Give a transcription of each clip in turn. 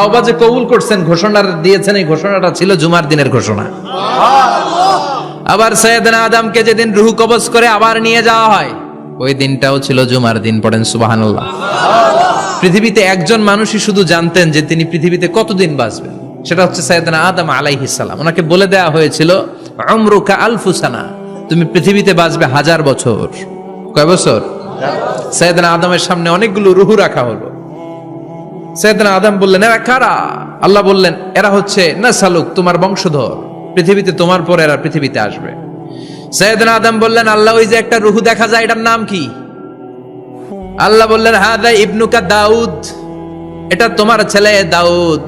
তাওবা যে কবুল করছেন, ঘোষণা দিয়েছেন, এই ঘোষণাটা ছিল জুমার দিনের ঘোষণা। আবার সাইয়েদনা আদমকে যেদিন রূহ কবজ করে আবার নিয়ে যাওয়া হয়, ওই দিনটাও ছিল জুমার দিন। পড়েন সুবহানাল্লাহ। পৃথিবীতে একজন মানুষই শুধু জানতেন যে তিনি পৃথিবীতে কতদিন বাঁচবেন, সেটা হচ্ছে সাইয়েদনা আদম আলাইহিস সালাম। ওনাকে বলে দেয়া হয়েছিল উমরুকা আলফু সানা, তুমি পৃথিবীতে বাঁচবে 1000 বছর। কয় বছর? সাইয়েদনা আদমের সামনে অনেকগুলো রূহ রাখা হলো। সাইয়েদনা আদম বললেন, এরা কারা? আল্লাহ বললেন, এরা হচ্ছে নাসালুক, তোমার বংশধর, পৃথিবীতে তোমার পর এরা পৃথিবীতে আসবে। সাইয়েদনা আদম বললেন, আল্লাহ ওই যে একটা রূহ দেখা যায়, এটার নাম কি? আল্লাহ বললেন, হাদা ইবনুকা দাউদ, এটা তোমার ছেলে দাউদ,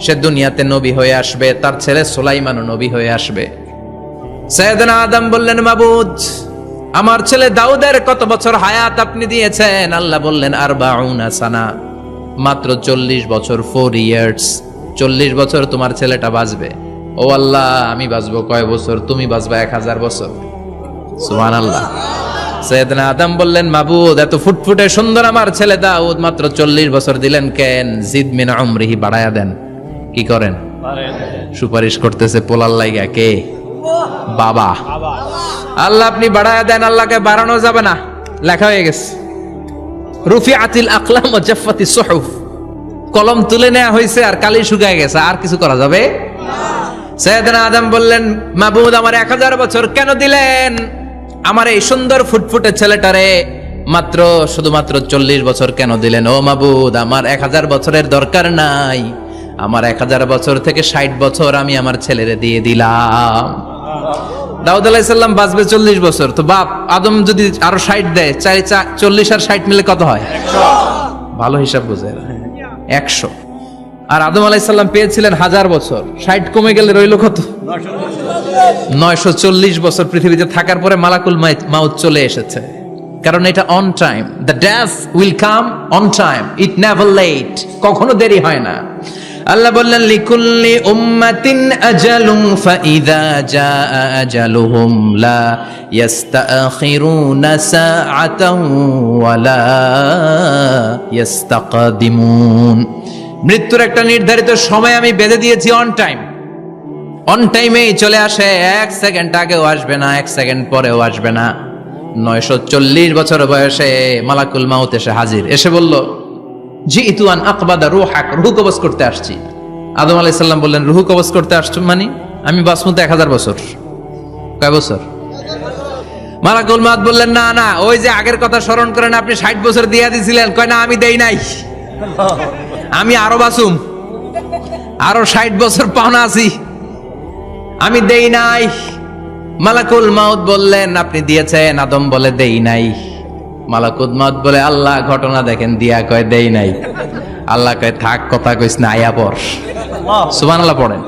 সে দুনিয়াতে নবী হয়ে আসবে, তার ছেলে সুলাইমানও নবী হয়ে আসবে। সাইয়েদনা আদম বললেন, মাবুদ, আমার ছেলে দাউদের কত বছর হায়াত আপনি দিয়েছেন? আল্লাহ বললেন, 40 সানা, মাত্র 40 বছর, 4 ইয়ার্স। 40 বছর তোমার ছেলেটা বাঁচবে। ও আল্লাহ, আমি বাঁচবো কয় বছর? তুমি বাঁচবা 1000 বছর। সুবহানাল্লাহ। সাইয়েদনা আদম বললেন, মাবুদ, এত ফুটফুটে সুন্দর আমার ছেলে দাউদ, মাত্র 40 বছর দিলেন কেন? জিদ মিন উমরিহি, বাড়ায়া দেন। কি করেন? সুপারিশ করতেছে পোলার লাইগা। কে? বাবা। আল্লাহ আপনি বাড়ায়া দেন। আল্লাহকে বাড়ানো যাবে না, লেখা হয়ে গেছে। রুফিআতিল আকলাম ওয়া জাফফাতিস সুহুফ, কলম তুলে নেওয়া হয়েছে আর কালি শুকায় গেছে, আর কিছু করা যাবে না। সাইয়েদনা আদম বললেন, মাবুদ, আমার 1000 বছর কেন দিলেন? আমার এই সুন্দর ফুটফুটে ছেলেটারে মাত্র শুধুমাত্র 40 বছর কেন দিলেন? ও মাবুদ, আমার 1000 বছরের দরকার নাই, আমার 1000 বছর থেকে 60 বছর আমি আমার ছেলেরে দিয়ে দিলাম। দাউদ আলাইহিস সালাম বাঁচবে 40 বছর, তো বাপ আদম যদি আরো 60 দেয়, 40 আর 60 মিলে কত হয়? 100। ভালো হিসাব বুঝে, 100। আর আদম আলাইহিস সালাম পেয়েছিলেন 1000 বছর, 60 কমে গেলে রইল কত? 940 বছর পৃথিবীতে থাকার পরে মালাকুল মাউত চলে এসেছে। কারণ এটা on time, the death will come on time, it never late, কখনো দেরি হয় না। আল্লাহ বললেন, লিকুল্লি উম্মাতিন আজালুন ফাইযা জাআ আজালুহুম লা ইস্তাখিরুনা সাআতান ওয়া লা ইস্তাকদিমুন। মৃত্যুর একটা নির্ধারিত সময় আমি বেঁধে দিয়েছি, অন টাইম। অন টাইমেই চলে আসে, 1 সেকেন্ড আগেও আসবে না, 1 সেকেন্ড পরেও আসবে না। 940 বছর বয়সে মালাকুল মাউত এসে হাজির, এসে বলল, জিইতু আন আকবাদা রূহাক, রূহ কবজ করতে আসছি। আদম আলাইহিস সালাম বললেন, রূহ কবজ করতে আসছো মানে? আমি বাঁচবো তো 1000 বছর। কয় বছর? মালাকুল মাউত বললেন, না না, ওই যে আগের কথা স্মরণ করেন, আপনি 60 বছর দিয়া দিছিলেন। কয় না, আমি দেই নাই, আমি আরো বাঁচুম, আরো 60 বছর পাওনা আছি, আমি দেই নাই। মালাকুল মাউত বললেন, আপনি দিয়েছেন। আদম বলে, দেই নাই। মালাকুল মাউত বলে, আল্লাহ ঘটনা দেখেন, দিয়া কয় দেই নাই। আল্লাহ কয়, থাক, কথা কইস না, আয়া পড়। সুবহানাল্লাহ পড়েন।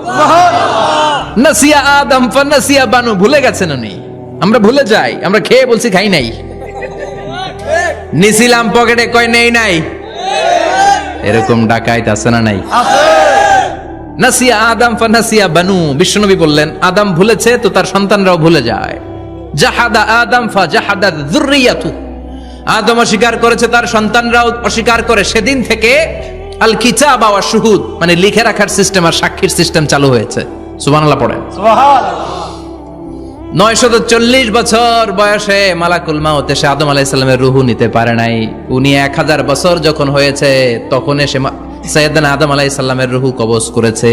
নাসিয়া আদম ফানাসিয়া বানু, ভুলে গেছেন উনি। আমরা ভুলে যাই, আমরা খেয়ে বলছি খাই নাই, নিছিলাম পকেটে, কয় নেই নাই। এরকম ডাকাইত আছে না নাই? নাসিয়া আদম ফানাসিয়া বানু, বিশ্বনবী বললেন, আদম ভুলেছে তো তার সন্তানরাও ভুলে যায়। জাহাদা আদম ফাজাহাদাত যুররিয়াতু, আদম অস্বীকার করেছে, তার সন্তানরাও অস্বীকার করে। সেদিন থেকে আল কিতাব ওয়া শুহুদ, মানে লিখে রাখার সিস্টেম আর সাক্ষীর সিস্টেম চালু হয়েছে। সুবহানাল্লাহ পড়েন। সুবহানাল্লাহ। 940 বছর বয়সে মালাকুল মাউত এসে আদম আলাইহিস সালামের রূহ নিতে পারে নাই। উনি 1000 বছর যখন হয়েছে তখন এসে সাইয়েদনা আদম আলাইহিস সালামের রূহ কবজ করেছে।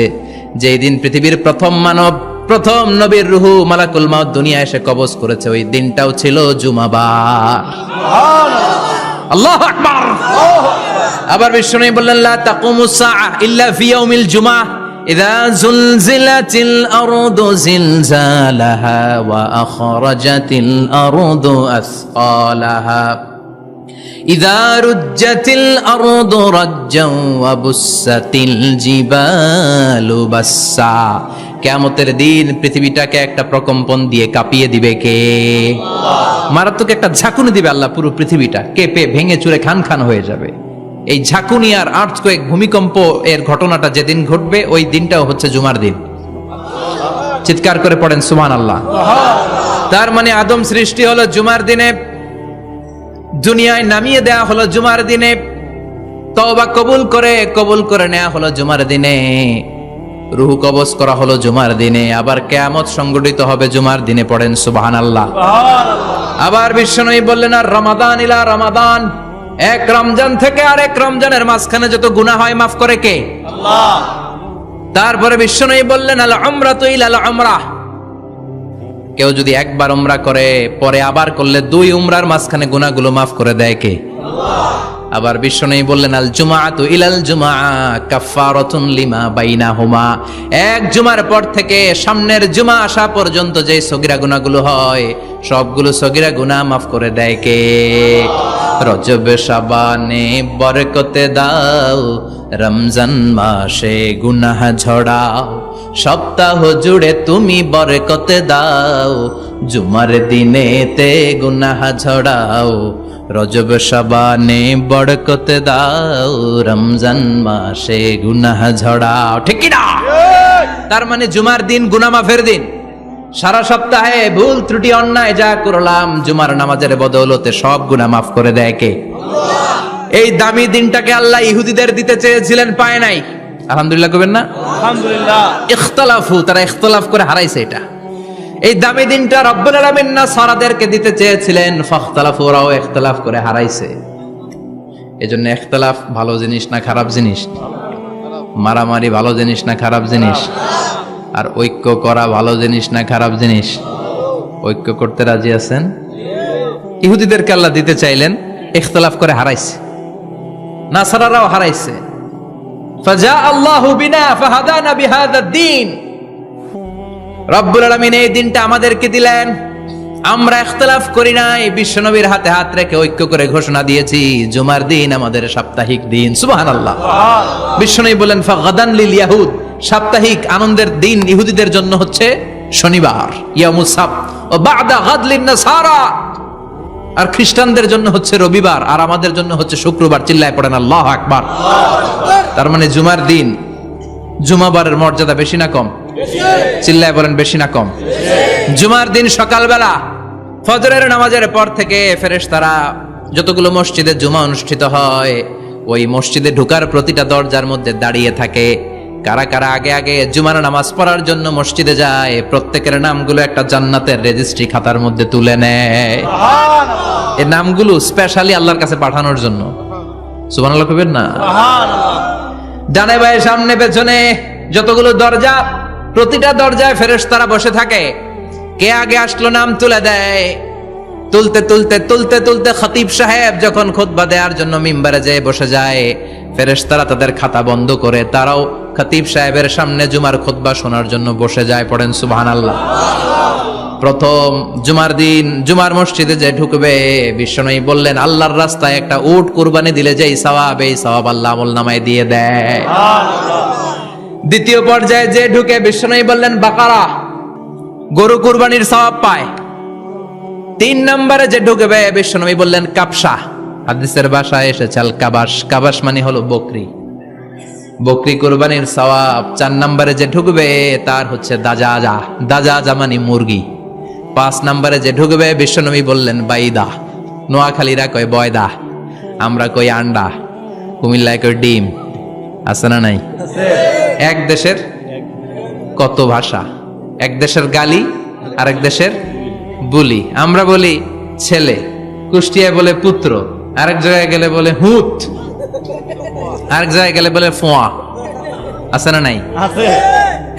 যেই দিন পৃথিবীর প্রথম মানব, প্রথম নবীর রূহ মালাকুল মাউত দুনিয়া এসে কবজ করেছে, ওই দিনটাও ছিল জুমাবার। সুবহানাল্লাহ, আল্লাহু আকবার। আবার বিশ্বনবী বললেন, লা তাকুমুস সাআ ইল্লা ফি ইয়াউমিল জুমআহ ইযা যুলজিলাতিল আরদু জিলজালাহা ওয়া আখরাজাতিল আরদু আসকালাহা ইযা রুজ্জাতিল আরদু রাজ্জান ওয়া বুসাতিল জিবালু বাসসা। কিয়ামতের দিন পৃথিবীটাকে একটা প্রকম্পন দিয়ে কাঁপিয়ে দিবে কে? আল্লাহ। মারাত্মক একটা ঝাঁকুনি দিবে আল্লাহ, পুরো পৃথিবীটা কেঁপে ভেঙে চুরে খান খান হয়ে যাবে। এই ঝাঁকুনি আর আর্থকোয়েক, ভূমিকম্প এর ঘটনাটা যেদিন ঘটবে ওই দিনটাও হচ্ছে জুমার দিন। চিৎকার করে পড়েন সুবহানাল্লাহ। তার মানে আদম সৃষ্টি হলো জুমার দিনে, দুনিয়ায় নামিয়ে দেয়া হলো জুমার দিনে। তওবা কবুল করে নেওয়া হলো জুমার দিনে, রূহ কবজ করা হলো জুমার দিনে, আবার কিয়ামত সংগঠিত হবে জুমার দিনে। পড়েন সুবহানাল্লাহ। আবার বিশ্বনবী বললেন, আর রমাদান ইলা রমাদান, এক রমজান থেকে আরেক রমজানের মাঝখানে যত গুনাহ হয় মাফ করে কে? আল্লাহ। তারপরে বিশ্বনবী বললেন, আল উমরাতু ইলাল উমরাহ, কেউ যদি একবার উমরা করে পরে আবার করলে 2 উমরার মাঝখানে গুনাহগুলো মাফ করে দেয় কে? আল্লাহ। আবার বিশ্বনবী বললেন, আল জুমআতু ইলাল জুমআ কাফফারাতুন লিমা বাইনাহুমা, এক জুমার পর থেকে সামনের জুমা আসা পর্যন্ত যে সগীরা গুনাহগুলো হয় সবগুলো সগীরা গুনাহ মাফ করে দেয় কে? রজব শাবানে বরকতে দাও, রমজান মাসে গুনাহ ঝড়াও, সপ্তাহ জুড়ে তুমি বরকতে দাও, জুমার দিনেতে গুনাহ ঝড়াও, রজব শাবানে বরকতে দাও, রমজান মাসে গুনাহ ঝড়াও। ঠিক কি না? তার মানে জুমার দিন গুনাহ মাফের দিন। সারা সপ্তাহে ভুল ত্রুটি অন্যায় যা করলাম জুমার নামাজের বদৌলতে সব গুনাহ মাফ করে দেয় কে? আল্লাহ। এই দামি দিনটাকে আল্লাহ ইহুদিদের দিতে চেয়েছিলেন, পায় নাই। আলহামদুলিল্লাহ কবেন না? আলহামদুলিল্লাহ। ইখতিলাফু, তারা ইখতিলাফ করে হারাইছে এটা। এই দামি দিনটা রব্বুল আলামিন নাসারাদেরকে দিতে চেয়েছিলেন, ফাখতালাফু, ওরাও ইখতিলাফ করে হারাইছে। এজন্য ইখতিলাফ ভালো জিনিস না খারাপ জিনিস? মারামারি ভালো জিনিস না খারাপ জিনিস? আর ঐক্য করা ভালো জিনিস না খারাপ জিনিস? ঐক্য করতে রাজি আছেন? ইহুদিদেরকে আল্লাহ দিতে চাইলেন, ইখতিলাফ করে হারাইছে। নাসারারাও হারাইছে। ফাজা আল্লাহু বিনা ফাহাদানা বিহাদা দ্বীন, রব্বুল আলামিন এই দিনটা আমাদেরকে দিলেন, আমরা ইখতিলাফ করি নাই, বিশ্বনবীর হাতে হাত রেখে ঐক্য করে ঘোষণা দিয়েছি জুমার দিন আমাদের সাপ্তাহিক দিন। সুবহানাল্লাহ। বিশ্বনবী বলেন, ফাগাদান লিল ইয়াহুদ, সাপ্তাহিক আনন্দের দিন ইহুদিদের জন্য হচ্ছে শনিবার, ইয়াউমুস সাbt, ও বা'দা গাদ লিন নাসারা, আর খ্রিস্টানদের জন্য হচ্ছে রবিবার, আর আমাদের জন্য হচ্ছে শুক্রবার। চিল্লায় পড়েন আল্লাহু আকবার। তার মানে জুমার দিন, জুমাবারের মর্যাদা বেশি না কম? চিল্লায় বলেন বেশি না কম? জুমার দিন সকালবেলা ফজরের নামাজের পর থেকে ফেরেশতারা যতগুলো মসজিদে জুমা অনুষ্ঠিত হয় ওই মসজিদে ঢোকার প্রতিটা দরজার মধ্যে দাঁড়িয়ে থাকে। কারা কারা আগে আগে জুমার নামাজ পড়ার জন্য মসজিদে যায়, প্রত্যেকের নামগুলো একটা জান্নাতের রেজিস্ট্রি খাতার মধ্যে তুলে নেয়। এই নামগুলো স্পেশালি আল্লাহর কাছে পাঠানোর জন্য। সুবহানাল্লাহ কইবেন না? ডানে বায়ে সামনে পেছনে যতগুলো দরজা, প্রতিটা দরজায় ফেরেশতারা বসে থাকে। কে আগে আসলো নাম তুলে দেয়। তুলতে তুলতে তুলতে তুলতে খতিব সাহেব যখন খুতবা দেওয়ার জন্য মিম্বারে যেয়ে বসে যায়, ফেরেশতারা তাদের খাতা বন্ধ করে তারাও খতিব সাহেবের সামনে জুমার খুতবা শোনার জন্য বসে যায়। পড়েন সুবহানাল্লাহ। প্রথম জুমার দিন জুমার মসজিদে যে ঢুকবে, বিশ্বনবী বললেন, আল্লাহর রাস্তায় একটা উট কুরবানি দিলে যেই সওয়াব, এই সওয়াব আল্লাহ আমলনামায় দিয়ে দেয়। দ্বিতীয় পর্যায়ে যে ঢুকে, বিশ্বনবী বললেন বাকারা, গরু কুরবানির সওয়াব পায়। 3 নম্বরে যে ঢুকবে, বিশ্বনবী বললেন কাবসা, হাদিসের ভাষায় এসেছে আল কাবাস, কাবাস মানে হলো বকরি, বকরি কুরবানির সওয়াব। 4 নম্বরে যে ঢুকবে তার হচ্ছে দাজাজা, দাজাজা মানে মুরগি। 5 নম্বরে যে ঢুকবে, বিশ্বনবী বললেন বাইদা, নোয়াখালীরা কয় বয়দা, আমরা কই আন্ডা, কুমিল্লায় কই ডিম। আছে না নাই? এক দেশের কত ভাষা, এক দেশের গালি আর এক দেশের বুলি। আমরা বলি ছেলে, কুষ্টিয়ায় বলে পুত্র, আরেক জায়গায় গেলে বলে হুত, আরেক জায়গায় গেলে বলে ফোয়া। আছে না নাই?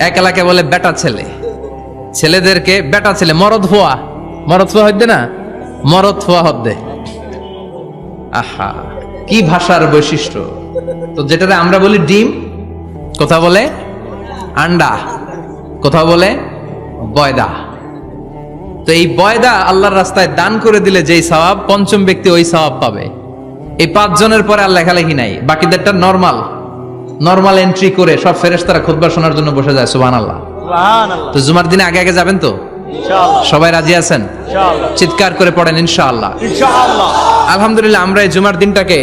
এক এলাকায় বলে বেটা ছেলে, ছেলেদেরকে বেটা ছেলে। মরদ ফোয়া, মরদ ফোয়া হদ্দে না, মরদ ফোয়া হদ্দে। আহা, কি ভাষার বৈশিষ্ট্য। তো যেটাতে আমরা বলি ডিম, কোথা বলে আন্ডা, কোথাও বলে বয়দা। তো এই বয়দা আল্লাহর রাস্তায় দান করে দিলে যেই সওয়াব, পঞ্চম ব্যক্তি ওই সওয়াব পাবে। এই 5 জনের পরে আর লেখালেখি নাই, বাকিদেরটা নরমাল এন্ট্রি করে সব ফেরেশতারা খুতবা শোনার জন্য বসে যায়। সুবহানাল্লাহ। তো জুমার দিনে আগে আগে যাবেন তো? ইনশাআল্লাহ। সবাই রাজি আছেন? ইনশাআল্লাহ। চিৎকার করে পড়েন ইনশাআল্লাহ। ইনশাআল্লাহ। আলহামদুলিল্লাহ, আমরা এই জুমার দিনটাকে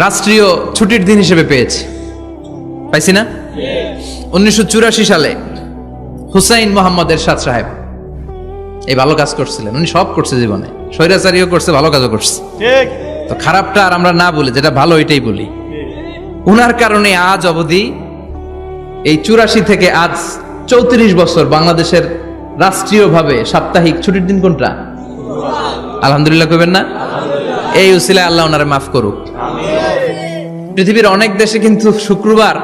রাষ্ট্রীয় ছুটির দিন হিসেবে পেয়েছি, পাইছি না? 1984 সালে হুসাইন মোহাম্মদ এরশাদ সাহেব এই ভালো কাজ করছিলেন। উনি সব করছে জীবনে, স্বৈরাচারীও করছে, ভালো কাজও করছে। ঠিক। তো খারাপটা আর আমরা না বলি, যেটা ভালো এটাই বলি। উনার কারণে আজ অবধি এই 84 থেকে আজ 34 বছর বাংলাদেশের রাষ্ট্রীয়ভাবে সাপ্তাহিক ছুটির দিন কোনটা? আলহামদুলিল্লাহ কইবেন না? এই উসিলায় আল্লাহ ওনারে মাফ করুক। পৃথিবীর অনেক দেশে কিন্তু শুক্রবার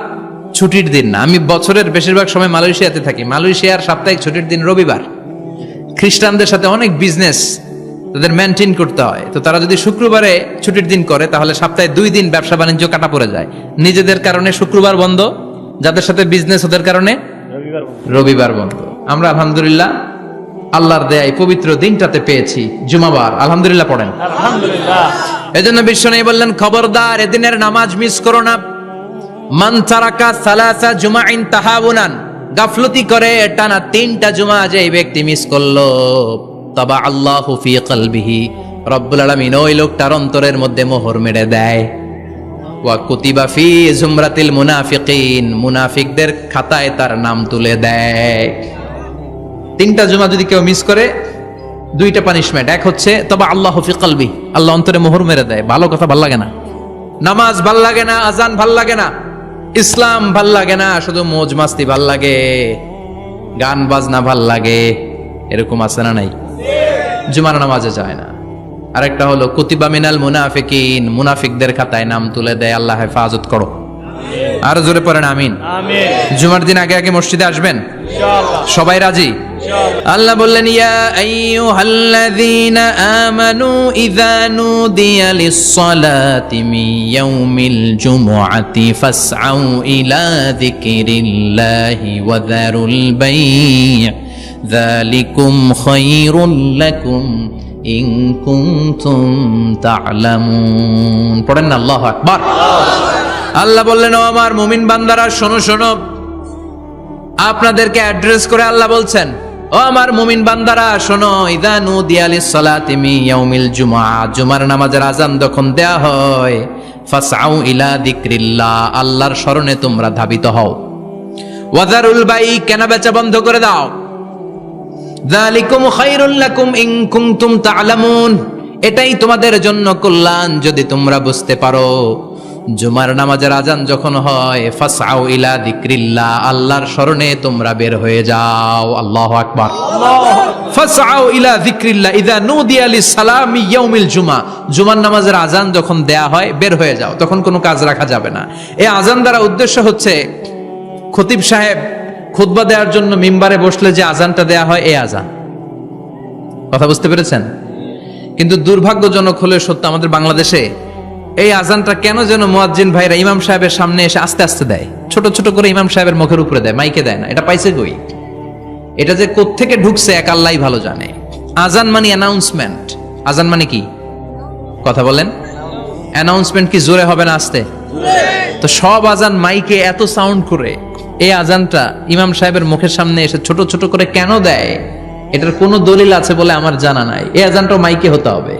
ছুটির দিন না। আমি বছরের বেশিরভাগ সময় মালয়েশিয়াতে থাকি। মালয়েশিয়ার সাপ্তাহিক ছুটির দিন রবিবার। খ্রিস্টানদের সাথে অনেক বিজনেস তাদের মেনটেন করতে হয়, তো তারা যদি শুক্রবারে ছুটির দিন করে তাহলে সপ্তাহে 2 দিন ব্যবসা বাণিজ্য কাটা পড়ে যায়। নিজেদের কারণে শুক্রবার বন্ধ, যাদের সাথে বিজনেস ওদের কারণে রবিবার বন্ধ। আমরা আলহামদুলিল্লাহ আল্লাহর দয়ায় পবিত্র দিনটাতে পেয়েছি জুমাবার। আলহামদুলিল্লাহ পড়েন আলহামদুলিল্লাহ। এজন্য বিশ্বনবী বললেন, খবরদার এদিনের নামাজ মিস করো না। মান তারাকা সালাসা জুমাইন তাহাউনান, গাফলতি করে টানা 3টা জুমা যে এই ব্যক্তি মিস করলো, তবা আল্লাহু ফি কলবিহি, রব্বুল আলামিন ওই লোকটার অন্তরের মধ্যে মোহর মেরে দেয়। ওয়া কুতিবা ফি জুমরাতিল মুনাফিকিন, মুনাফিকদের খাতায় তার নাম তুলে দেয়। 3টা জুমা যদি কেউ মিস করে 2টা পানিশমেন্ট। এক হচ্ছে তবা আল্লাহু ফি কলবি, আল্লাহ অন্তরে মোহর মেরে দেয়। ভালো কথা ভাল লাগে না, নামাজ ভাল লাগে না, আজান ভাল লাগে না, ইসলাম ভাল লাগে না, শুধু মৌজ মাস্তি ভাল লাগে, গান বাজনা ভাল লাগে, এরকম আছে না নাই? জুমার নামাজে যায় না। আরেকটা হলো কুতিবা মিনাল মুনাফিকিন, মুনাফিকদের খাতায় নাম তুলে দেয়। আল্লাহ হেফাজত করো। আর জোরে পড়েন আমিন। আমিন। জুমার দিন আগে আগে মসজিদে আসবেন ইনশাআল্লাহ। সবাই রাজি? ইনশাআল্লাহ। আল্লাহ বললেন, ইয়া আইয়ুহাল্লাযীনা আমানু ইযা নুদিয়া লিস-সালাতি মিন ইয়াউমিল জুমুআতি ফাসআউ ইলা যিকরিল্লাহি ওয়া যারুল বাই', যালিকুম খায়রুল লাকুম ইন কুনতুম তা'লামুন। পড়েন না আল্লাহু আকবার। আল্লাহ বললেন, ও আমার মুমিন বান্দারা শোনো শোনো। আপনাদেরকে অ্যাড্রেস করে আল্লাহ বলছেন, ও আমার মুমিন বান্দারা শোনো, ইযা নুদিয়া লিস-সালাতি মিন ইয়াউমিল জুমআ, জুমার নামাজের আযান যখন দেয়া হয়, ফাসআউ ইলা যিকরিল্লাহ, আল্লাহর স্মরণে তোমরা ধাবিত হও। ওয়া যারুল বাই', কেনা বেচা বন্ধ করে দাও। যালিকুম খায়রুল লাকুম ইন কুনতুম তা'লামুন, এটাই তোমাদের জন্য কল্যাণ যদি তোমরা বুঝতে পারো। জুমার নামাজের আজান যখন হয়, ফাসআউ ইলা যিকরিল্লাহ, আল্লাহর স্মরণে তোমরা বের হয়ে যাও। আল্লাহু আকবার। ফাসআউ ইলা যিকরিল্লাহ ইযা নুদিয়া লিস-সালামি ইয়াউমিল জুমআ, জুমার নামাজের আজান যখন দেয়া হয় বের হয়ে যাও, তখন কোনো কাজ রাখা যাবে না। এই আজান দ্বারা উদ্দেশ্য হচ্ছে খতিব সাহেব খুতবা দেওয়ার জন্য মিম্বারে বসলে যে আজানটা দেয়া হয়, এই আজান। কথা বুঝতে পেরেছেন? কিন্তু দুর্ভাগ্যজনক হলে সত্য, আমাদের বাংলাদেশে এই আজানটা কেন যেন মুয়াজ্জিন ভাইরা ইমাম সাহেবের সামনে এসে আস্তে আস্তে দেয়, ছোট ছোট করে ইমাম সাহেবের মুখের উপরে দেয়, মাইকে দেয় না। এটা পাইছে কই? এটা যে কোত্থেকে ঢুকছে এক আল্লাহই ভালো জানে। আজান মানে অ্যানাউন্সমেন্ট। আজান মানে কি? কথা বলেন। অ্যানাউন্সমেন্ট কি জোরে হবে না আস্তে? তো সব আজান মাইকে এত সাউন্ড করে, এই আজানটা ইমাম সাহেবের মুখের সামনে এসে ছোট ছোট করে কেন দেয়? এটার কোনো দলিল আছে বলে আমার জানা নাই। এই আজানটাও মাইকে হতে হবে।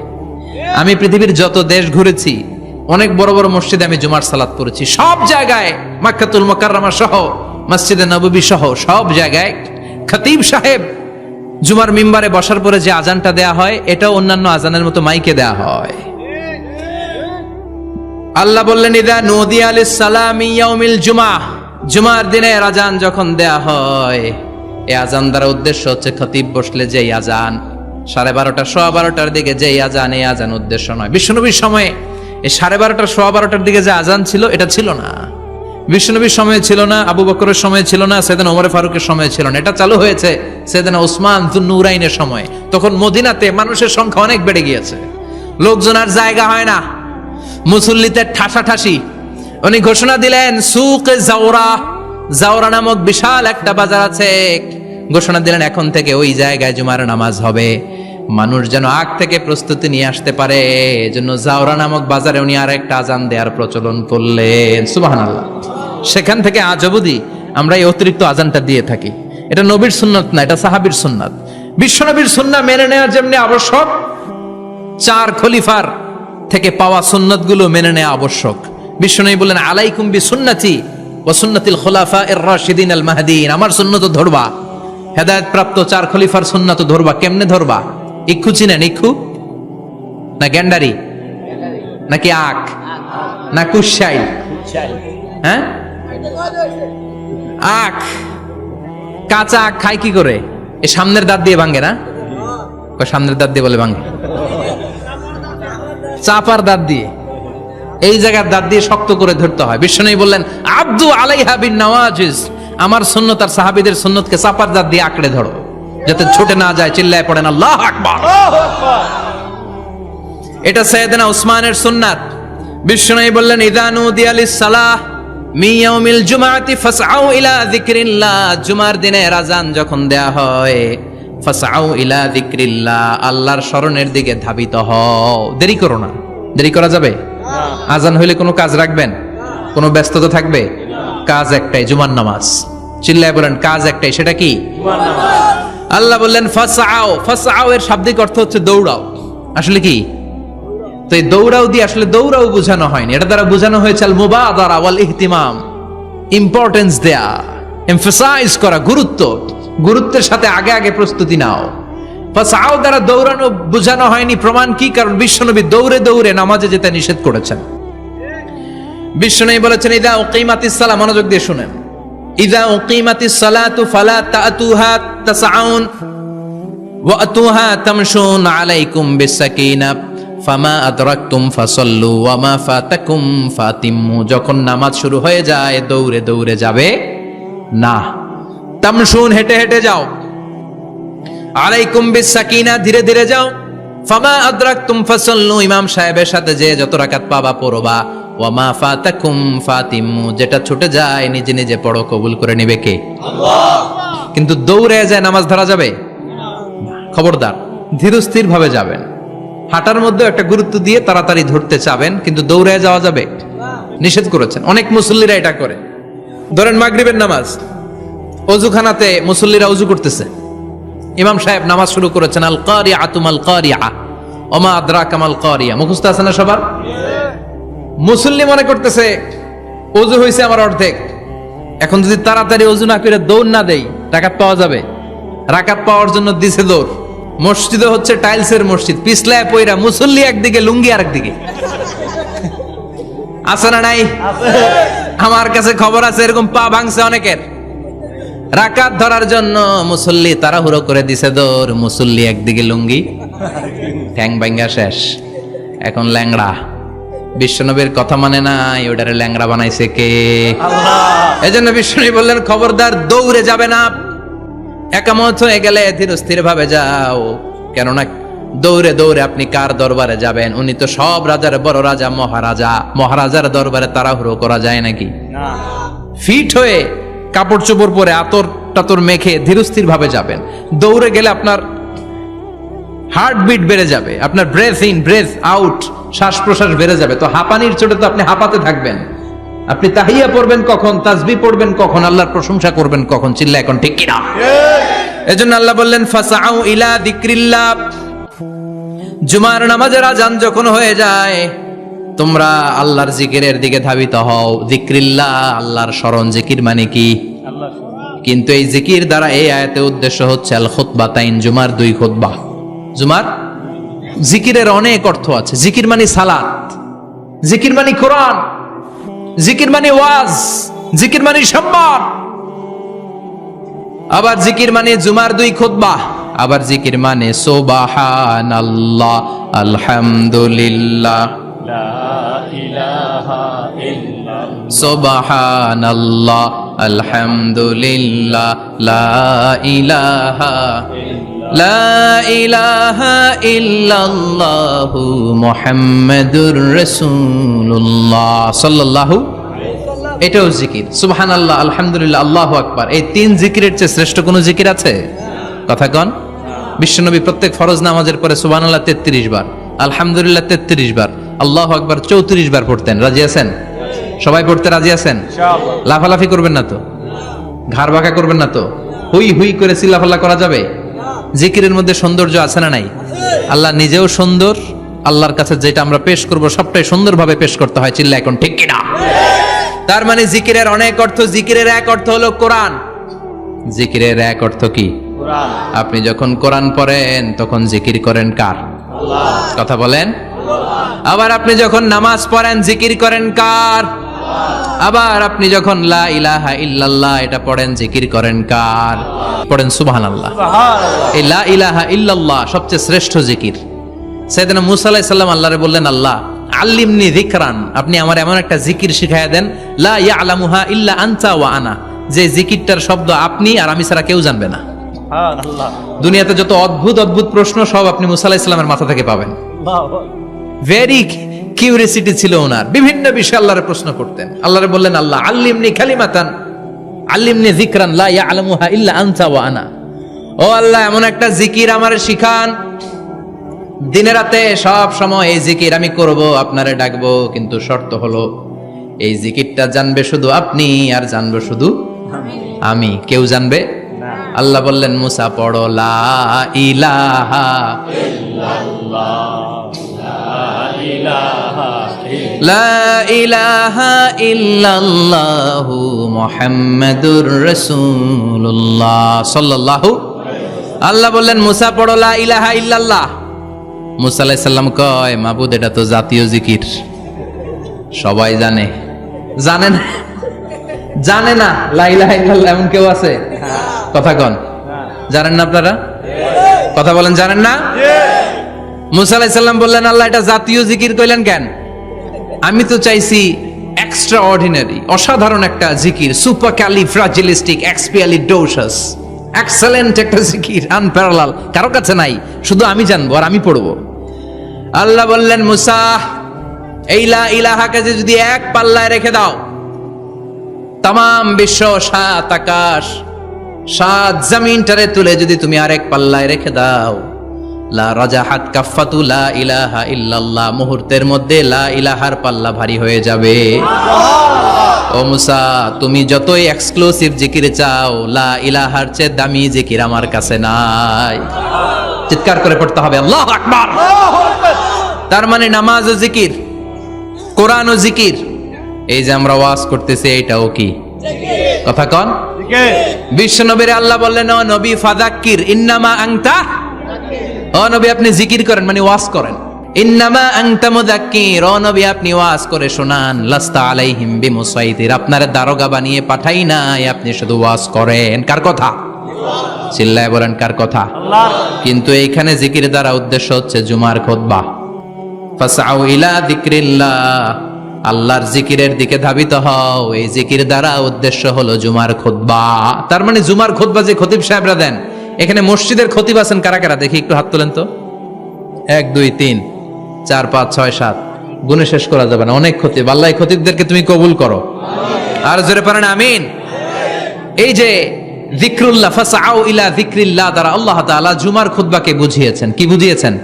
আমি পৃথিবীর যত দেশ ঘুরেছি, অনেক বড় বড় মসজিদে আমি জুমার সালাত পড়েছি, সব জায়গায় মক্কাতুল মুকাররমা সহ মসজিদে নববী সহ সব জায়গায় খতিব সাহেব জুমার মিম্বারে বসার পরে যে আজানটা দেয়া হয়, এটাও অন্যান্য আজানের মতো মাইকে দেয়া হয়। আল্লাহ বললেন, ইযা নুদিয়া লিস-সালামি ইয়াউমিল জুমআহ, জুমার দিনের আজান যখন দেয়া হয়, এই আজান দ্বারা উদ্দেশ্য হচ্ছে খতিব বসলে যেই আজান 12:30 12:15 দিকে যেই আজান, এই আজান উদ্দেশ্য নয়। বিশ্বনবীর সময়ে এই 12:30 12:15 দিকে যে আজান ছিল, এটা ছিল না। বিশ্বনবীর সময়ে ছিল না, আবু বকরের সময়ে ছিল না, সাইয়েদনা ওমর ফারুকের সময়ে ছিল না। এটা চালু হয়েছে সাইয়েদনা ওসমান যুন্নুরাইনের সময়। তখন মদিনাতে মানুষের সংখ্যা অনেক বেড়ে গিয়েছে, লোকজন আর জায়গা হয় না, মুসল্লিতে ঠাসাঠাসি। উনি ঘোষণা দিলেন, সুকে জাওরা, জাওরা নামক বিশাল একটা বাজার আছে, ঘোষণা দিলেন এখন থেকে ওই জায়গায় জুমার নামাজ হবে। মানুষ যেন আগ থেকে প্রস্তুতি নিয়ে আসতে পারে, এজন্য জাওরা নামক বাজারে উনি আর একটা আজান দেওয়ার প্রচলন করলেন। সুবহানাল্লাহ। সেখান থেকে আজ অবধি আমরা এই অতিরিক্ত আজানটা দিয়ে থাকি। এটা নবীর সুন্নাত না, এটা সাহাবীর সুন্নাত। বিশ্বনবীর সুন্নাহ মেনে নেওয়া যেমনি আবশ্যক, 4 খলিফার থেকে পাওয়া সুন্নাতগুলো মেনে নেওয়া আবশ্যক। বিশ্বনবী বলেন, আলাইকুম বিসুন্নতি ওয়া সুন্নাতিল খুলাফায়ে রাশিদিন আল মাহদিন, আমার সুন্নাত ধরবা। হেদায়েত প্রাপ্ত 4 খলিফার সুন্নাত ধরবা। কেমনে ধরবা? ইক্ষু চিনেন? ইক্ষু না গ্যান্ডারি? নাকি আখ না কুশাই? হ্যাঁ, আখ। কাঁচা আখ খায় কি করে? এ সামনের দাঁত দিয়ে ভাঙে না? সামনের দাঁত দিয়ে বলে ভাঙে, চাপার দাঁত দিয়ে, এই জায়গার দাঁত দিয়ে শক্ত করে ধরতে হয়। বিশ্বনবী বললেন, আব্দু আলাইহা বিন নওয়াজিজ, আমার সুন্নত আর সাহাবীদের সুন্নতকে চাপার দাঁত দিয়ে আঁকড়ে ধরো, যাতে ছুটে না যায়। চিল্লায় পড়েন আল্লাহু আকবার। এটা সাইয়েদনা উসমানের সুন্নাত। বিশ্বনবী বললেন, ইযা নুদিয়া লিস-সালাহ মিন ইয়াউমিল জুমআতি ফাসআউ ইলা যিকরিল্লাহ, জুমার দিনে আযান যখন দেয়া হয়, ফাসআউ ইলা যিকরিল্লাহ, আল্লাহর স্মরণের দিকে ধাবিত হও। দেরি করো না। দেরি করা যাবে? আযান হইলে কোনো কাজ রাখবেন? কোনো ব্যস্ততা থাকবে? কাজ একটাই, জুমার নামাজ। চিল্লায় বলেন, কাজ একটাই, সেটা কি? আল্লাহ বললেন ফাসআউ। ফাসআউ এর শাব্দিক অর্থ হচ্ছে দৌড়াও। আসলে কি? তো এই দৌড়াও দিয়ে আসলে দৌড়াও বোঝানো হয়নি, এটা দ্বারা বোঝানো হয়েছে আল মুবাদারা ওয়াল ইহতিমাম, ইম্পর্টেন্স দেয়া, এমফাসাইজ করা, গুরুত্বের সাথে আগে আগে প্রস্তুতি নাও। ফাসআউ দ্বারা দৌড়ানো বোঝানো হয়নি। প্রমাণ কি? কারণ বিশ্বনবী দৌড়ে দৌড়ে নামাজে যেতে নিষেধ করেছেন। বিশ্বনবী বলেছেন, ইযা উকিমাতিস সালাহ, মনোযোগ দিয়ে শুনেন, ইযা উকিমাতিস সালাতু ফালা তাতুহা তাসআউন ওয়া আতুহা তামশুন আলাইকুম বিসাকিনা ফামা আদরাকতুম ফাসাল্লু ওয়া মা ফাতাকুম ফাতিম্মু। যখন নামাজ শুরু হয়ে যায় দৌড়ে দৌড়ে যাবে না, তামশুন হেঁটে হেঁটে যাও, আলাইকুম বিসাকিনা ধীরে ধীরে যাও, ফামা আদরাকতুম ফাসাল্লু ইমাম সাহেবের সাথে যে যত রাকাত পাবা পড়বা, ওয়া মা ফাতাকুম ফাতিম্মু যেটা ছুটে যায় নিজে নিজে পড়ো, কবুল করে নেবে কে? আল্লাহ। কিন্তু দৌড়ে যায় নামাজ ধরা যাবে? খবরদার, ধীরস্থির ভাবে যাবেন। হাঁটার মধ্যে একটা গুরুত্ব দিয়ে তাড়াতাড়ি ধরতে চাবেন, কিন্তু দৌড়ে যাওয়া যাবে? নিষেধ করেছেন। অনেক মুসল্লিরা এটা করে। ধরেন মাগরিবের নামাজ, অজুখানাতে মুসল্লিরা অজু করতেছে, ইমাম সাহেব নামাজ শুরু করেছেন, আল কারিআতু মাল কারিআ ওমা আদরাকা মাল কারিআ, মুখস্থ আছে না সবার? মুসল্লি মনে করতেছে অজু হয়েছে আমার অর্ধেক, এখন যদি তাড়াতাড়ি অজু না করে দৌড় না দেই রাকাত পাওয়া যাবে? রাকাত পাওয়ার জন্য দিছে দৌড়। মসজিদে হচ্ছে টাইলসের মসজিদ, পিছলায় পয়রা মুসল্লি একদিকে, লুঙ্গি আরেকদিকে। আছে না নাই? আমার কাছে খবর আছে এরকম পা ভাঙছে অনেকের। রাকাত ধরার জন্য মুসল্লি তাড়াহুড়ো করে দিছে দৌড়, মুসল্লি একদিকে লুঙ্গি, ঠ্যাং ভাঙ্গা শেষ, এখন ল্যাংড়া। বিশ্বনবীর কথা মানে নাই, ওটারে ল্যাংড়া বানাইছে কে? আল্লাহ। এজন্য বিশ্বনবী বললেন, খবরদার দৌড়ে যাবে না, একামত হয়ে গেলে ধীর স্থির ভাবে যাও। কেননা দৌড়ে দৌড়ে আপনি কার দরবারে যাবেন? উনি তো সব রাজার বড় রাজা, মহারাজা। মহারাজার দরবারে তাড়াহুড়ো করা যায় নাকি? না। ফিট হয়ে কাপড় চোপড় পরে আতর টাতর মেখে ধীরস্থির ভাবে যাবেন। দৌড়ে গেলে আপনার হার্টবিট বেড়ে যাবে, আপনার ব্রেথ ইন ব্রেথ আউট, শ্বাস প্রশ্বাস বেড়ে যাবে। তো হাঁপানির চোটে তো আপনি হাঁপাতে থাকবেন। আপনি তাহিয়া পড়বেন কখন, তাসবিহ পড়বেন কখন, আল্লাহর প্রশংসা করবেন কখন? চিল্লা এখন ঠিক কিনা? এজন্য আল্লাহ বললেন ফাসআউ ইলা যিকরিল্লাহ, জুমার নামাজের আযান যখন হয়ে যায় তোমরা আল্লাহর জিকিরের দিকে ধাবিত হও। যিকরিল্লাহ, আল্লাহর স্মরণ। জিকির মানে কি? কিন্তু এই জিকির দ্বারা এই আয়াতে উদ্দেশ্য হচ্ছে আল খুতবাতাইন, জুমার দুই খুতবা। জুমার জিকিরের অনেক অর্থ আছে। জিকির মানে সালাত, জিকির মানে কোরআন, জিকির মানে ওয়াজ, জিকির মানে সম্মান। আবার জিকির মানে জুমার দুই খুতবা। আবার জিকির মানে সুবহানাল্লাহ, আলহামদুলিল্লাহ, লা ইলাহা ইল্লাল্লাহ, সুবহানাল্লাহ, আলহামদুলিল্লাহ, লা ইলাহা লা ইলাহা ইল্লাল্লাহু মুহাম্মাদুর রাসূলুল্লাহ সাল্লাল্লাহু। এটাও জিকির। সুবহানাল্লাহ, আলহামদুলিল্লাহ, আল্লাহু আকবার। এই তিন জিকিরের চেয়ে শ্রেষ্ঠ কোন জিকির আছে? কথা কন। বিশ্বনবী প্রত্যেক ফরজ নামাজের পরে সুবহানাল্লাহ 33 বার, আলহামদুলিল্লাহ 33 বার, আল্লাহু আকবার 34 বার পড়তেন। রাজি আছেন? সবাই পড়তে রাজি আছেন? ইনশাআল্লাহ। লাফালাফি করবেন না তো? ঘাড় বাঁকা করবেন না তো? হুই হুই করে চিল্লাফাল্লা করা যাবে? জিকিরের মধ্যে সৌন্দর্য আছে না নাই? আল্লাহ নিজেও সুন্দর। আল্লাহর কাছে যেটা আমরা পেশ করব সবটাই সুন্দরভাবে পেশ করতে হয়। চিল্লা এখন ঠিক কিনা? তার মানে জিকিরের অনেক অর্থ। জিকিরের এক অর্থ হলো কোরআন। জিকিরের এক অর্থ কি? কোরআন। আপনি যখন কোরআন পড়েন তখন জিকির করেন কার? আল্লাহ। কথা বলেন। আবার আপনি যখন নামাজ পড়েন জিকির করেন কার? আবার আপনি যখন লা ইলাহা ইল্লাল্লাহ এটা পড়েন জিকির করেন কার? পড়েন সুবহানাল্লাহ। এই লা ইলাহা ইল্লাল্লাহ সবচেয়ে শ্রেষ্ঠ জিকির। সাইয়েদনা মুসা আলাইহিস সালাম আল্লাহরে বললেন, আল্লাহ আল্লিমনি যিকরান, আপনি আমার এমন একটা জিকির শিখায়া দেন লা ইয়ালামুহা ইল্লা আনতা ওয়া আনা, যে জিকিরটার শব্দ আপনি আর আমি ছাড়া কেউ জানবে না। দুনিয়াতে যত অদ্ভুত অদ্ভুত প্রশ্ন সব আপনি মুসা আলাইহিস সালামের মাথা থেকে পাবেন। ভেরি কিউরিয়াসিটি ছিল ওনার, বিভিন্ন বিষয়ে আল্লাহরে প্রশ্ন করতেন। আল্লাহরে বললেন, আল্লাহ আল্লিমনি কালিমাতান আল্লিমনি যিকরান লা ইয়ালামুহা ইল্লা আনতা ওয়া আনা, ও আল্লাহ এমন একটা জিকির আমারে শিখান, দিনে রাতে সব সময় এই জিকির আমি করব, আপনারে ডাকবো, কিন্তু শর্ত হলো এই জিকিরটা জানবে শুধু আপনি আর জানবো শুধু আমি, কেউ জানবে আল্লাহ বললেন, মুসা পড়ো লা ইলাহা লা ইলাহা ইল্লাল্লাহু মুহাম্মাদুর রাসূলুল্লাহ সাল্লাল্লাহু। আল্লাহ বললেন, মুসা পড়ো লা ইলাহা ইল্লাল্লাহ। মুসা আলাইহিস সালাম কয়, মাবুদ এটা তো জাতীয় জিকির, সবাই জানে। জানে না? জানে না লা ইলাহা ইল্লাল্লাহ এমন কেউ আছে? কথা কন, জানেন না আপনারা? কথা বলেন, জানেন না? মুসা আলাইহিস সালাম বললেন, আল্লাহ এটা জাতীয় জিকির কইলেন কেন? আমি তো চাইছি এক্সট্রা অর্ডিনারি, অসাধারণ একটা জিকির, সুপার ক্যালিফ্রাজিলিস্টিক এক্সপিয়ালিডোসাস, এক্সেলেন্ট একটা জিকির, আনপ্যারালাল, কারো কাছে নাই, শুধু আমি জানবো আর আমি পড়বো। আল্লাহ বললেন, মুসা এই লা ইলাহাকে যদি এক পাল্লায় রেখে দাও, তামাম বিশ্ব, সাত আকাশ, সাত জমিনটারে তুলে যদি তুমি আরেক পাল্লায় রেখে দাও, লা রাজাহাত কাফাতু লা ইলাহা ইল্লাল্লাহ, মুহূর্তের মধ্যে লা ইলাহার পাল্লা ভারী হয়ে যাবে। ও মুসা, তুমি যতই এক্সক্লুসিভ জিকির চাও, লা ইলাহার চেয়ে দামি জিকির আমার কাছে নাই। চিৎকার করে পড়তে হবে আল্লাহু আকবার। তার মানে নামাজ ও জিকির, কোরআন ও জিকির, এই যে আমরা ওয়াজ করতেছি এটাও কি কথা কন? বিশ্ব নবীর আল্লাহ বললেন, ও নবী ফাযাক্কির ইন্নামা আনতা, ও নবী আপনি জিকির করেন মানে ওয়াজ করেন। ইন্নামা আনতা মুযাক্কির, ও নবী আপনি ওয়াজ করে শোনান। লাস্তা আলাইহিম বিমুসাইতির, আপনার দারোগা বানিয়ে পাঠাই নাই, আপনি শুধু ওয়াজ করেন। কার কথা? চিল্লায় বলেন কার কথা? কিন্তু এইখানে জিকির দ্বারা উদ্দেশ্য হচ্ছে জুমার খুতবা। ফাসআউ ইলা যিকরিল্লাহ, আল্লাহর জিকিরের দিকে ধাবিত হও, এই জিকির দ্বারা উদ্দেশ্য হলো জুমার খুতবা। তার মানে জুমার খুতবা যে খতিব সাহেবরা দেন, এখানে মসজিদের খতিব আছেন কারা কারা? দেখি একটু হাত তোলেন তো। 1 2 3 4 5 6 7, গুণে শেষ করা যাবে না, অনেক খতিব। আল্লাহ এই খতিবদেরকে তুমি কবুল করো। আর জোরে পড়েন আমিন। এই যে যিকরুল্লাহ, ফাসআউ ইলা যিকরিল্লাহ দ্বারা আল্লাহ তাআলা জুমার খুতবাকে বুঝিয়েছেন। কি বুঝিয়েছেন?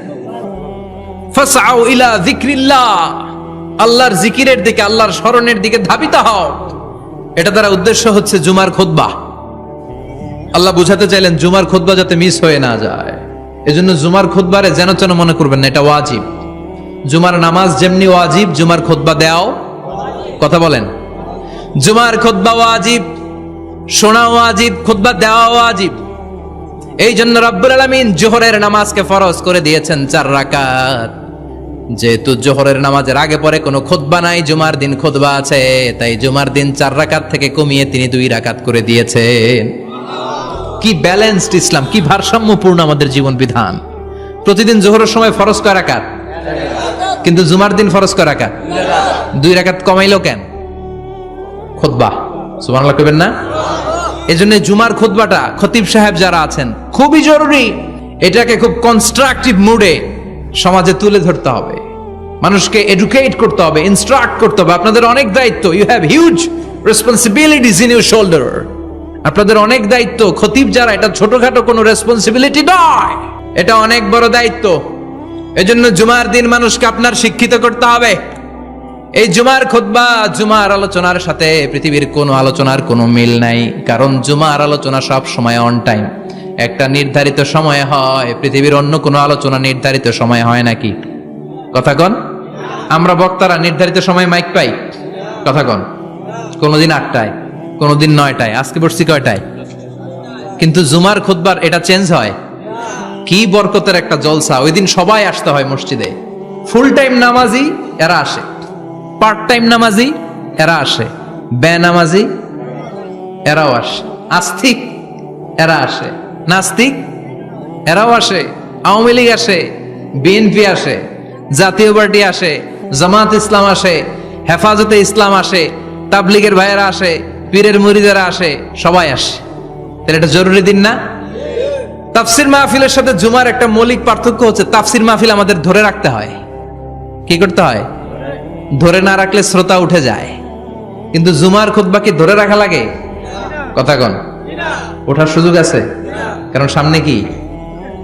ফাসআউ ইলা যিকরিল্লাহ, আল্লাহর জিকিরের দিকে, আল্লাহর স্মরণের দিকে ধাবিত হও। এটা দ্বারা উদ্দেশ্য হচ্ছে জুমার খুতবা। আল্লাহ বুঝাতে চাইলেন জুমার খুতবা যাতে মিস হয়ে না যায়, এজন্য জুমার খুতবারে যেন তেন মনে করবেন না, এটা ওয়াজিব। জুমার নামাজ যেমনি ওয়াজিব, জুমার খুতবা দেও, কথা বলেন, জুমার খুতবা ওয়াজিব, শোনা ওয়াজিব, খুতবা দেওয়া ওয়াজিব। এই জন্য রব্বুল আলামিন জোহরের নামাজকে ফরজ করে দিয়েছেন 4 রাকাত। যেহেতু জোহরের নামাজের আগে পরে কোনো খুতবা নাই, জুমার দিন খুতবা আছে, তাই জুমার দিন 4 রাকাত থেকে কমিয়ে তিনি 2 রাকাত করে দিয়েছেন। কি ব্যালেন্সড ইসলাম, কি ভারসাম্যপূর্ণ আমাদের জীবন বিধান। প্রতিদিন জোহরের সময় ফরজ কয় রাকাত, কিন্তু জুমার দিন ফরজ কয় রাকাত? 2 রাকাত কমাইলো কেন? খুতবা, সুবহানাল্লাহ কইবেন না? এজন্য জুমার খুতবাটা খতিব সাহেব যারা আছেন খুবই জরুরি। এটাকে খুব কনস্ট্রাকটিভ মুডে সমাজে তুলে ধরতে হবে, মানুষকে এডুকেট করতে হবে, ইনস্ট্রাক্ট করতে হবে। আপনাদের অনেক দায়িত্ব, you have huge responsibilities in your shoulder. আপনাদের অনেক দায়িত্ব। খতিব যারা, এটা ছোটখাটো কোনো রেসপন্সিবিলিটি নয়, এটা অনেক বড় দায়িত্ব। এজন্য জুমার দিন মানুষকে আপনার শিক্ষিত করতে হবে। এই জুমার খুতবা, জুমার আলোচনার সাথে পৃথিবীর কোনো আলোচনার কোনো মিল নাই, কারণ জুমার আলোচনা সব সময় অন টাইম, একটা নির্ধারিত সময়ে হয়। পৃথিবীর অন্য কোনো আলোচনা নির্ধারিত সময়ে হয় নাকি? কথা কন। আমরা বক্তারা নির্ধারিত সময়ে মাইক পাই? কথা কন। কোনোদিন 8টায়, কোনোদিন 9টায়, আজকে বসছি কয়টায়? কিন্তু জুমার খুতবার এটা চেঞ্জ হয়। কি বরকতের একটা জলসা! ওই দিন সবাই আসতে হয় মসজিদে, ফুল টাইম নামাজি এরা আসে, পার্ট টাইম নামাজি এরা আসে, বেনামাজি এরাও আসে, আস্তিক এরা আসে, নাস্তিক এরাও আসে, আওয়ামী লীগ আসে, বিএনপি আসে, জাতীয় পার্টি আসে, জামাত ইসলাম আসে, হেফাজতে ইসলাম আসে, তাবলিগের ভাইয়েরা আসে, পীরের মুরিদেরা আসে, সবাই আসে। তাহলে এটা জরুরি দিন না? তাফসির মাহফিলের সাথে জুমার একটা মৌলিক পার্থক্য হচ্ছে, তাফসির মাহফিল আমাদের ধরে রাখতে হয়। কি করতে হয়? ধরে না রাখলে শ্রোতা উঠে যায়। কিন্তু জুমার খুতবা কি ধরে রাখা লাগে? কথা কন, ওঠার সুযোগ আছে? কারণ সামনে কি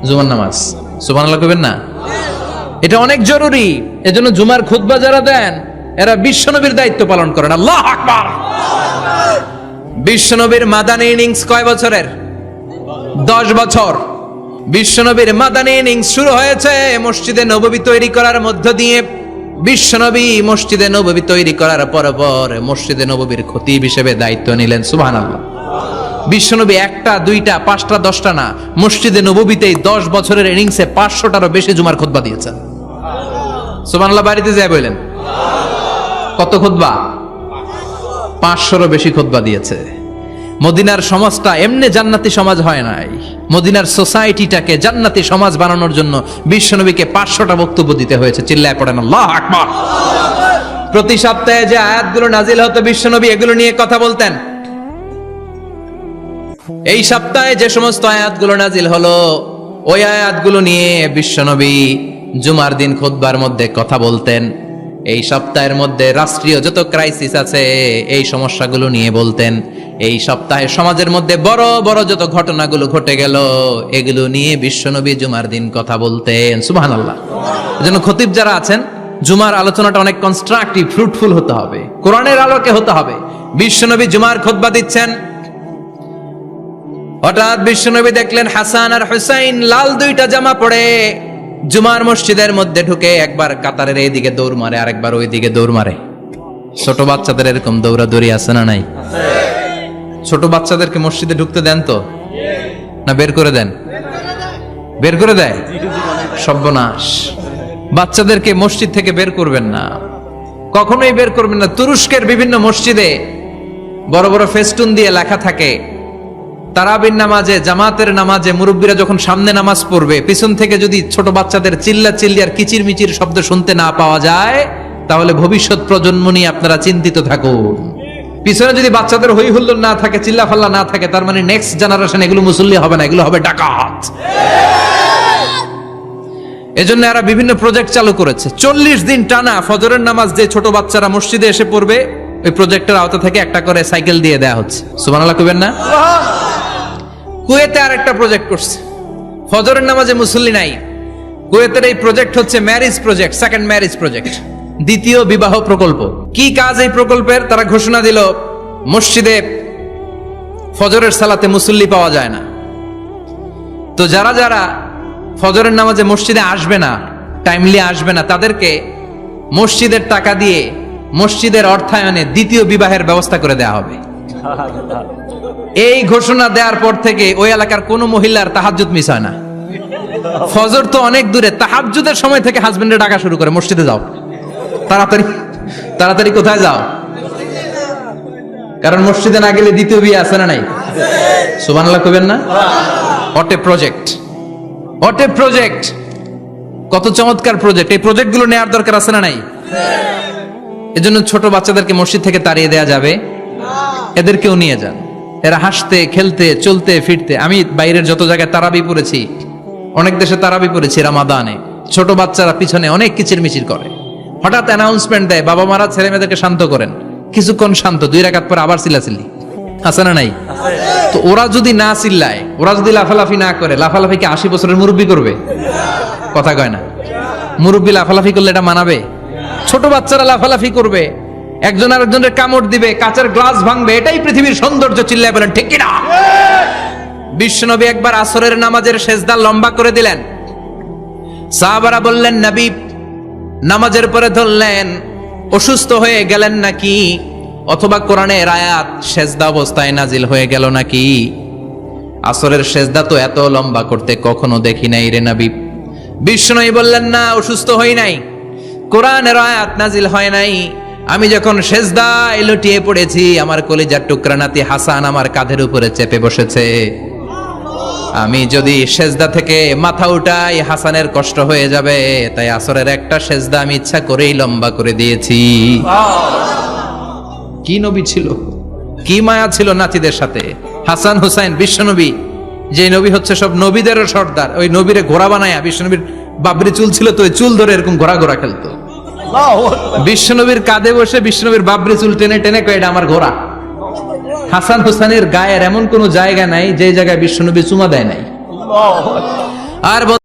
জুমার নামাজ। সুবহানাল্লাহ কইবেন না? এটা অনেক জরুরি। এজন্য জুমার খুতবা যারা দেন এরা বিশ্বনবীর দায়িত্ব পালন করেন। আল্লাহু আকবার। বিশ্বনবীর মাদানী ইনিংস কয় বছরের? 10 বছর। বিশ্বনবীর মাদানী ইনিংস শুরু হয়েছে মসজিদে নববী তৈরি করার মধ্য দিয়ে। বিশ্বনবী মসজিদে নববী তৈরি করার পর মসজিদে নববীর খতিব হিসেবে দায়িত্ব নিলেন। সুবহানাল্লাহ। বিশ্বনবী একটা, দুইটা, পাঁচটা, 10টা না, মসজিদে নববীতেই 10 বছরের ইনিংসে 500টারও বেশি জুমার খুতবা দিয়েছেন। সুবহানাল্লাহ। বাড়িতে যায় বললেন কত খুতবা? 500রও বেশি খুতবা দিয়েছে। মদিনার সমাজটা এমনি জান্নাতি সমাজ হয় নাই। মদিনার সোসাইটিটাকে জান্নাতি সমাজ বানানোর জন্য বিশ্বনবীকে 500টা বক্তব্য দিতে হয়েছে। চিল্লায় পড়েন আল্লাহু আকবার। প্রতি সপ্তাহে যে আয়াতগুলো নাজিল হতো বিশ্বনবী এগুলো নিয়ে কথা বলতেন। এই সপ্তাহে যে সমস্ত আয়াতগুলো নাজিল হলো ওই আয়াতগুলো নিয়ে বিশ্বনবী জুমার দিন খুতবার মধ্যে কথা বলতেন। এই সপ্তাহের মধ্যে রাষ্ট্রীয় যত ক্রাইসিস আছে এই সমস্যাগুলো নিয়ে বলতেন। এই সপ্তাহে সমাজের মধ্যে বড় বড় যত ঘটনাগুলো ঘটে গেল এগুলো নিয়ে বিশ্বনবী জুমার দিন কথা বলতেন। সুবহানাল্লাহ। এজন্য খতিব যারা আছেন জুমার আলোচনাটা অনেক কনস্ট্রাকটিভ, ফ্রুটফুল হতে হবে, কোরআনের আলোকে হতে হবে। বিশ্বনবী জুমার খুতবা দিচ্ছেন, হঠাৎ বিশ্বনবী দেখলেন হাসান আর হুসাইন লাল 2টা জামা পরে জুমার মসজিদের মধ্যে ঢুকে একবার কাতারের এইদিকে দৌড় মারে, আরেকবার ওইদিকে দৌড় মারে। ছোট বাচ্চাদের এরকম দৌড়াদৌড়ি আছে না নাই? ছোট বাচ্চাদেরকে মসজিদে ঢুকতে দেন তো না বের করে দেন? বের করে দেয়। সর্বনাশ। বাচ্চাদেরকে মসজিদ থেকে বের করবেন না, কখনোই বের করবেন না। তুরস্কের বিভিন্ন মসজিদে বড় বড় ফেস্টুন দিয়ে লেখা থাকে তারাবির নামাজে, জামাতের নামাজে মুরব্বীরা যখন সামনে নামাজ পড়বে পিছন থেকে যদি ছোট বাচ্চাদের চিল্লা চিল্লি আর কিচির মিচির শব্দ শুনতে না পাওয়া যায় তাহলে ভবিষ্যৎ প্রজন্ম নিয়ে আপনারা চিন্তিত থাকুন। পিছনে যদি বাচ্চাদের হই হুল্লোড় না থাকে, চিল্লা ফাল্লা না থাকে, তার মানে নেক্সট জেনারেশন এগুলো মুসল্লি হবে না, এগুলো হবে ডাকাত। এজন্য এরা বিভিন্ন প্রজেক্ট চালু করেছে। 40 দিন টানা ফজরের নামাজ যে ছোট বাচ্চারা মসজিদে এসে পড়বে ওই প্রজেক্টের আওতা থেকে একটা করে সাইকেল দিয়ে দেয়া হচ্ছে। সুবহানাল্লাহ কইবেন না? কুয়েতে আরেকটা প্রজেক্ট করছে, ফজরের নামাজে মুসল্লি নাই। কুয়েতের এই প্রজেক্ট হচ্ছে marriage project, second marriage project, দ্বিতীয় বিবাহ প্রকল্প। কি কাজ এই প্রকল্পের? তারা ঘোষণা দিল মসজিদে ফজরের সালাতে মুসল্লি পাওয়া যায় না, তো যারা যারা ফজরের নামাজে মসজিদে আসবে না, টাইমলি আসবে না, তাদেরকে মসজিদের টাকা দিয়ে মসজিদের অর্থায়নে দ্বিতীয় বিবাহের ব্যবস্থা করে দেয়া হবে। এই ঘোষণা দেওয়ার পর থেকে ওই এলাকার কোনো মহিলার তাহাজ্জুদ মিস হয় না। ফজর তো অনেক দূরে, তাহাজ্জুদের সময় থেকে হাজবেন্ডে ডাকা শুরু করে মসজিদে যাও, তাড়াতাড়ি তাড়াতাড়ি কোথায় যাও, কারণ মসজিদে না গেলে দ্বিতীয় বিয়ে আছে না নাই? সুবহানাল্লাহ কইবেন না? What a project, what a project, কত চমৎকার প্রজেক্ট। এই প্রজেক্টগুলো নেওয়ার দরকার আছে না নাই? এজন্য ছোট বাচ্চাদেরকে মসজিদ থেকে তাড়িয়ে দেয়া যাবে? এদেরকেও নিয়ে যান, এরা হাসতে খেলতে চলতে ফিরতে। আমি বাইরের যত জায়গায় তারাবি পড়েছি, অনেক দেশে তারাবি পড়েছি রামাদানে, ছোট বাচ্চারা পিছনে অনেক কিচির মিচির করে। হঠাৎ অ্যানাউন্সমেন্ট দেয় বাবা মারা ছেলে মেয়েদেরকে শান্ত করেন, কিছুক্ষণ শান্ত, 2 রাকাত পরে আবার চিল্লাচিল্লি, আছে না নাই? তো ওরা যদি না চিল্লায়, ওরা যদি লাফালাফি না করে, লাফালাফি কি 80 বছরের মুরব্বী করবে? কথা কয় না। মুরব্বী লাফালাফি করলে এটা মানাবে? ছোট বাচ্চারা লাফালাফি করবে, একজন আরেকজনের কামড় দিবে, কাঁচের গ্লাস ভাঙবে, এটাই পৃথিবীর সৌন্দর্য। চিল্লায় বলেন ঠিক কিনা? বিশ্বনবী একবার আসরের নামাজের সেজদা লম্বা করে দিলেন, সাহাবারা বললেন নবী নামাজের পরে ধরলেন অসুস্থ হয়ে গেলেন নাকি, অথবা কোরআনের আয়াত সেজদা অবস্থায় নাজিল হয়ে গেল নাকি? আসরের সেজদা তো এত লম্বা করতে কখনো দেখি নাই রে নবী। বিশ্বনবী বললেন না, অসুস্থ হই নাই, কোরআনের আয়াত নাজিল হয় নাই, আমি যখন সেজদায় লুটিয়ে পড়েছি, আমার কলিজার টুকরা নাতি হাসান আমার কাঁধের উপরে চেপে বসেছে। আমি যদি সেজদা থেকে মাথা উঠাই হাসানের কষ্ট হয়ে যাবে, তাই আসরের একটা সেজদা আমি ইচ্ছা করেই লম্বা করে দিয়েছি। কি নবী ছিল, কি মায়া ছিল নাতিদের সাথে। হাসান হুসাইন বিশ্বনবী, যে নবী হচ্ছে সব নবীদেরও সর্দার, ওই নবীরে ঘোড়া বানায়া, বিশ্বনবীর বাবরি চুল ছিল তো, ওই চুল ধরে এরকম ঘোড়া ঘোড়া খেলতো। বিশ্বনবীর কাঁধে বসে বিশ্বনবীর বাবরি চুল টেনে টেনে কয় এটা আমার ঘোড়া। হাসান হুসাইনের গায়ের এমন কোন জায়গা নাই যে জায়গায় বিশ্বনবী চুমা দেয় নাই। আর